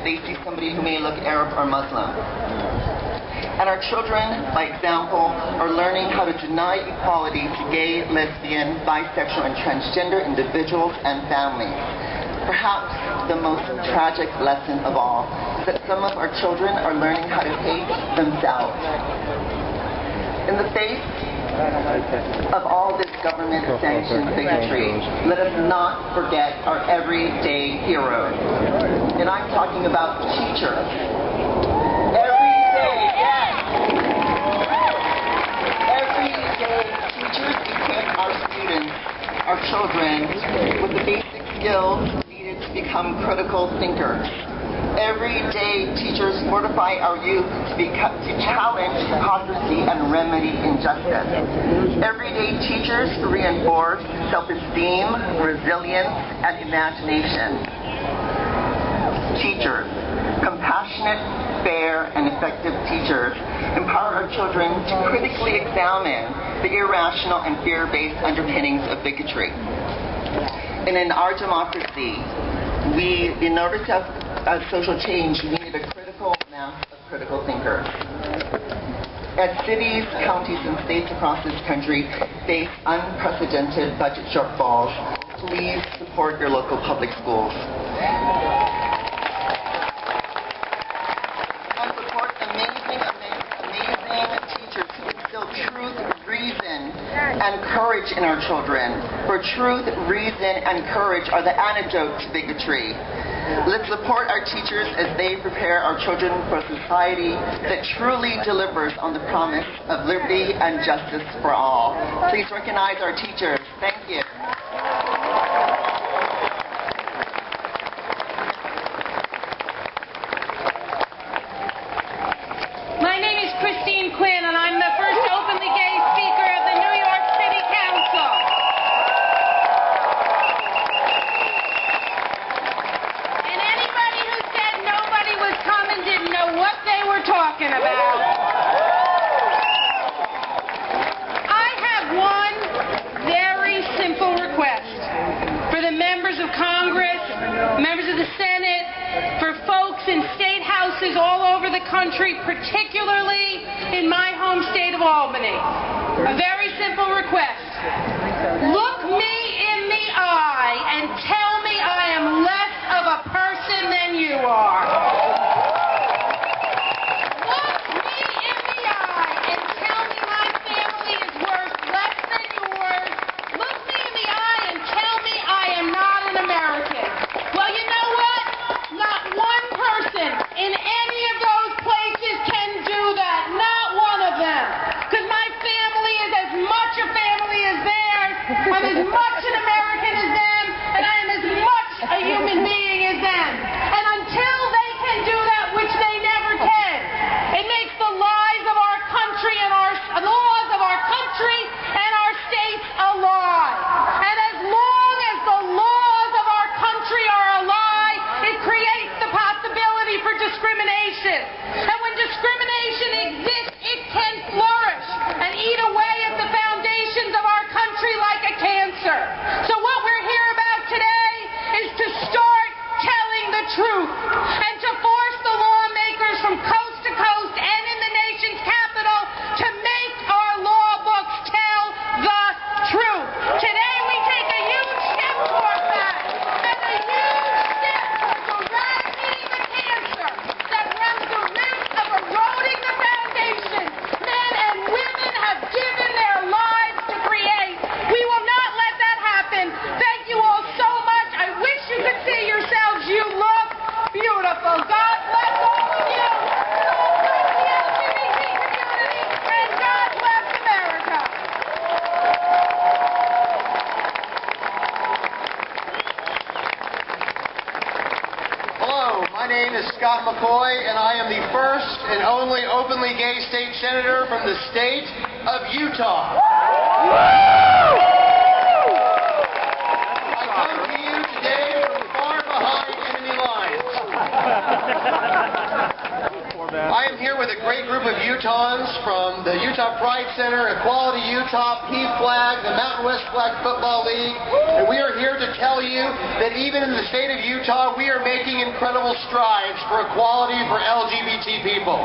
they see somebody who may look Arab or Muslim. And our children, by example, are learning how to deny equality to gay, lesbian, bisexual, and transgender individuals and families. Perhaps the most tragic lesson of all is that some of our children are learning how to hate themselves. In the face of all this government-sanctioned bigotry, let us not forget our everyday heroes. And I'm talking about teachers. Every day, yes! Every day, teachers equip our students, our children, with the basic skills needed to become critical thinkers. Every day, teachers fortify our youth to challenge hypocrisy and remedy injustice. Every day, teachers reinforce self-esteem, resilience, and imagination. Teachers, compassionate, fair, and effective teachers, empower our children to critically examine the irrational and fear-based underpinnings of bigotry. And in our democracy, in order to have social change, we need a critical mass of critical thinkers. As cities, counties, and states across this country face unprecedented budget shortfalls, please support your local public schools. And support amazing teachers who instill truth, reason, and courage in our children. For truth, reason, and courage are the antidote to bigotry. Let's support our teachers as they prepare our children for a society that truly delivers on the promise of liberty and justice for all. Please recognize our teachers. Thank you. My name is Quinn, and I'm the first openly gay speaker of the New York City Council. And anybody who said nobody was coming didn't know what they were talking about. I have one very simple request for the members of Congress, members of the Senate, for folks in state houses all over the country, particularly in my home state of Albany. A very simple request. Look me in the eye and tell me I am less of a person than you are. Look me in the eye and tell me my family is worth less than yours. Look me in the eye and tell me I am not an American. Well, you know what? Not one person in any of those places can do that. Not one of them. Because my family is as much a family as theirs. I'm as much an American as them. And I am as much a human being as them. And until they can do that, which they never can, it makes the lives of our country and our laws of our country and our states a lie. And as long as the laws of our country are a lie, it creates the possibility for discrimination. And when discrimination exists, it can flourish and eat away at the foundations of our country like a cancer. So what we're here about today is to start telling the truth and to force the lawmakers from coast to coast and in the nation's capital to make our law books tell the truth. Today we take a huge step toward that, and a huge step towards eradicating the cancer that runs the risk of eroding the foundation men and women have given their lives to create. We will not let that happen. Thank you all so much. I wish you could see yourselves. You look beautiful. God bless all of you. God bless the LGBT community, and God bless America. Hello, my name is Scott McCoy, and I am the first and only openly gay state senator from the state of Utah. I come to you today from far behind enemy lines. I am here with a great group of Utahns from the Utah Pride Center, Equality Utah, PFLAG, the Mountain West Flag Football League, and we are here to tell you you that even in the state of Utah, we are making incredible strides for equality for LGBT people.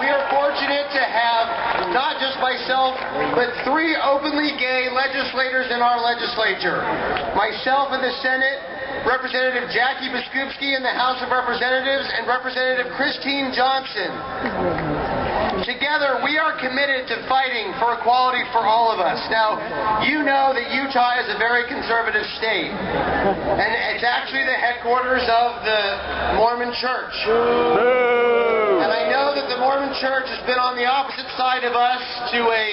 We are fortunate to have not just myself, but 3 openly gay legislators in our legislature. Myself in the Senate, Representative Jackie Biskupski in the House of Representatives, and Representative Christine Johnson. Together, we are committed to fighting for equality for all of us. Now, you know that Utah is a very conservative state, and it's actually the headquarters of the Mormon Church. And I know that the Mormon Church has been on the opposite side of us to a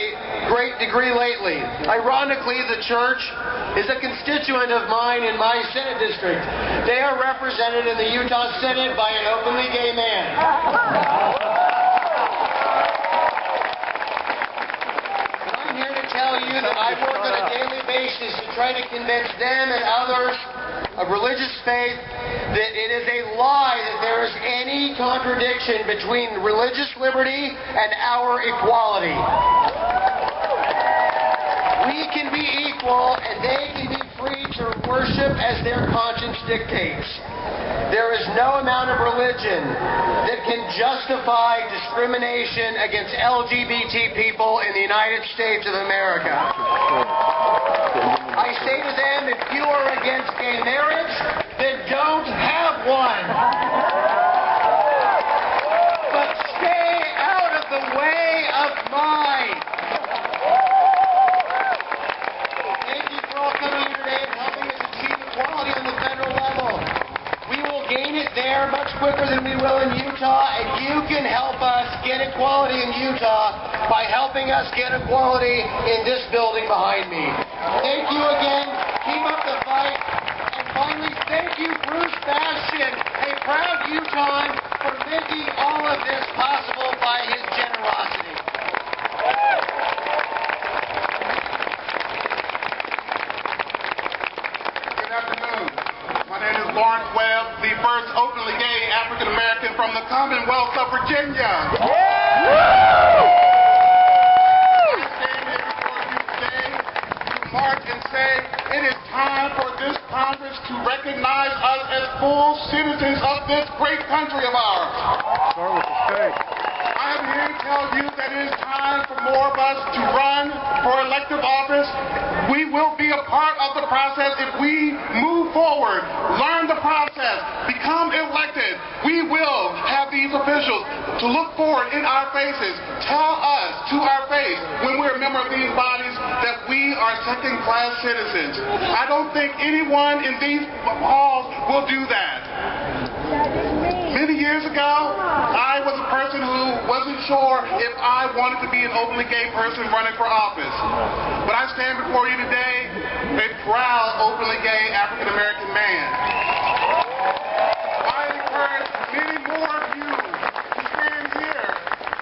great degree lately. Ironically, the church is a constituent of mine in my Senate district. They are represented in the Utah Senate by an openly gay man. Tell you that I work on a daily basis to try to convince them and others of religious faith that it is a lie that there is any contradiction between religious liberty and our equality. We can be equal and they can be free to worship as their conscience dictates. There is no amount of religion that can justify discrimination against LGBT people in the United States of America. I say to them, if you are against gay marriage, then don't have one. But stay out of the way of mine. Thank you for all coming here today and helping us achieve equality on the federal level. We will gain it there much quicker than we will in Utah, and you can help us get equality in Utah by helping us get equality in this building behind me. Thank you again. Keep up the fight. And finally, thank you, Bruce Bastian, a proud Utahn, for making all of this possible by his generosity. Good afternoon. My name is Webb, the first openly gay African American from the Commonwealth of Virginia. I stand here before you today to march and say it is time for this Congress to recognize us as full citizens of this great country of ours. Start with the state. I am here to tell you that it is time for more of us to run for elective office. We will be a part of the process if we move forward, learn the process, become elected. We will have these officials to look forward in our faces, tell us to our face when we're a member of these bodies that we are second-class citizens. I don't think anyone in these halls will do that. Many years ago, I was a person who wasn't sure if I wanted to be an openly gay person running for office. But I stand before you today, a proud openly gay African-American man. I encourage many more of you to stand here,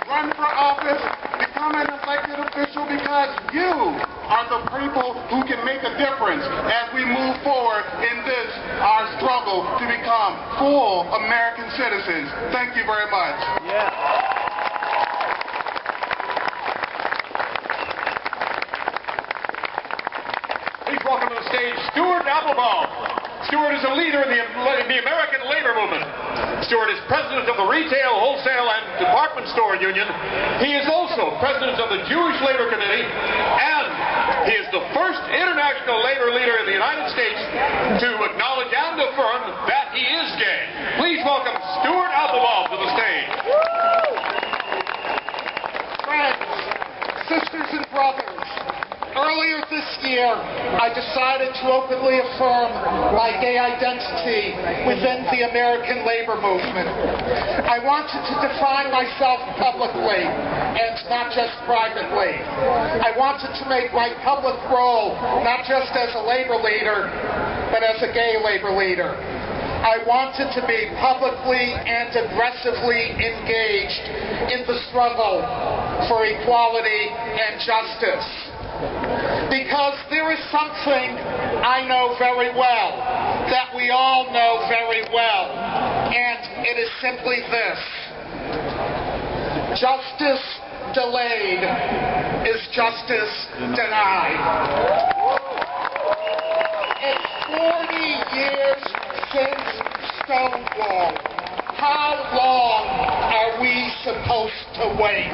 run for office, become an elected official, because you are the people who can make a difference as we move forward in this, our struggle to become full American citizens. Thank you very much. Yeah. Please welcome to the stage Stuart Applebaum. Stuart is a leader in the American labor movement. Stuart is president of the Retail, Wholesale, and Department Store Union. He is also president of the Jewish Labor Committee, and he is the first international labor leader in the United States to acknowledge and affirm that he is gay. Please welcome Stuart Applebaum to the stage. Friends, sisters and brothers, earlier this year, I decided to openly affirm my gay identity within the American labor movement. I wanted to define myself publicly and not just privately. I wanted to make my public role not just as a labor leader, but as a gay labor leader. I wanted to be publicly and aggressively engaged in the struggle for equality and justice. Because there is something I know very well, that we all know very well, and it is simply this: justice delayed is justice denied. years since Stonewall. How long are we supposed to wait?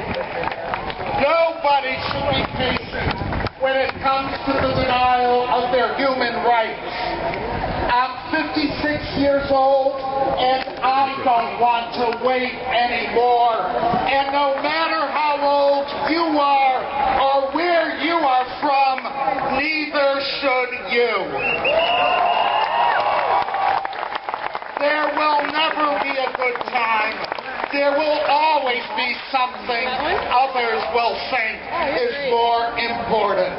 Nobody should be patient when it comes to the denial of their human rights. I'm 56 years old, and I don't want to wait anymore. And no matter how old you are or where you are from, neither should you. There will never be a good time. There will always be something others will think is more important.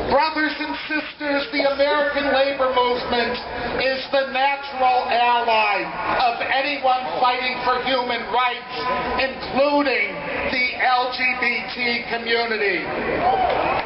Brothers and sisters, the American labor movement is the natural ally of anyone fighting for human rights, including the LGBT community.